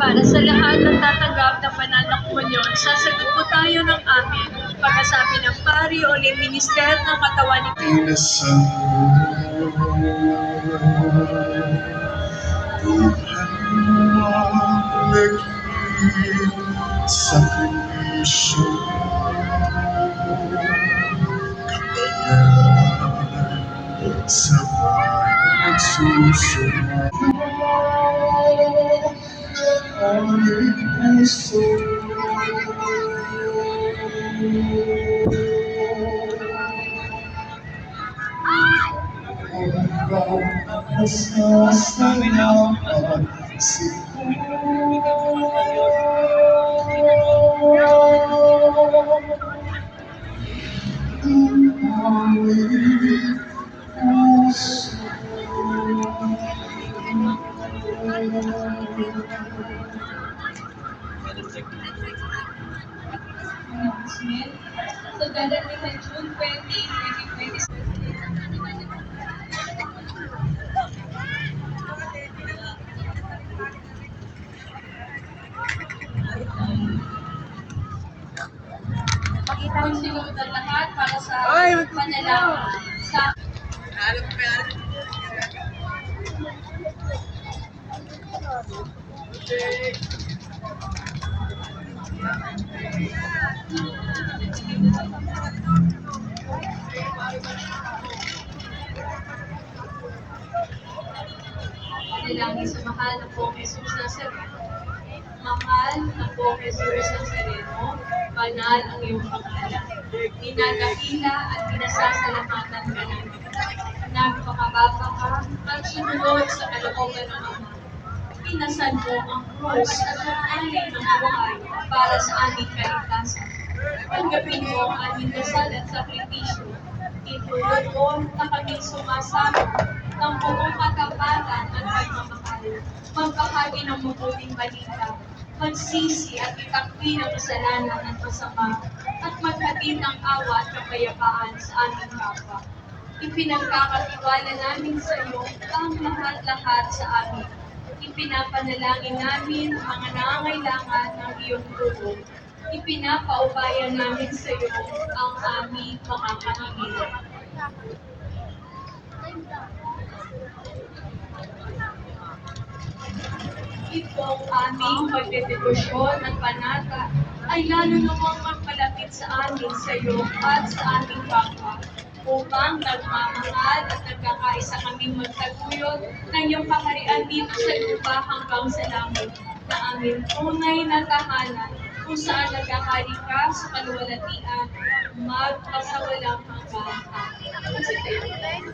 Para sa lahat ng tatanggap ng banal na komunyon, sasagot po tayo ng amin. Pagkasabi ng pari o ni minister ng katawan ni Inasal Tuhan mo ang naging sakripisyo Kapayaran sa bawat susunod aming puso hanggang nasasalamat aming puso. So, dadating na June 20, 2026. Magsigunod ang lahat para sa panalangin. Sa panalangin sa mahal na pong Jesus Nazareno. Mahal na pong Jesus Nazareno, banal ang iyong pangalan. Dinadakila at pinasasalamatan ka namin. Nagpakababa ka at sumunod sa kalooban ng Ama. Pinasal mo ang krus at nag-alay ng buhay para sa aming kaligtasan. Tanggapin mo ang aming dasal at sakripisyo. Itulad mo na kami sumasama ng buong katapatan at pagmamahal. Magbahagi ng mabuting balita, magsisi at itakpi ng kasalanan at masama, at maghatid ng awa at kapayapaan sa aming kapwa. Ipinagkakatiwala namin sa iyo ang lahat-lahat sa amin. Ipinapanalangin namin ang mga nangangailangan ng iyong tulong. Ipinapaubayan namin sa iyo ang aming mga kahilingan. Itong aming pagdedebosyon at panata ay lalo namang magpalapit sa amin sa iyo at sa aming kapwa upang nagmamahal at nagkakaisa kaming magtaguyod ng iyong kaharian dito sa lupa hanggang sa langit na aming tunay na tahanan kung saan nagkakari ka sa kaluwalhatian magpasawalang hanggang. Magsitayo tayo.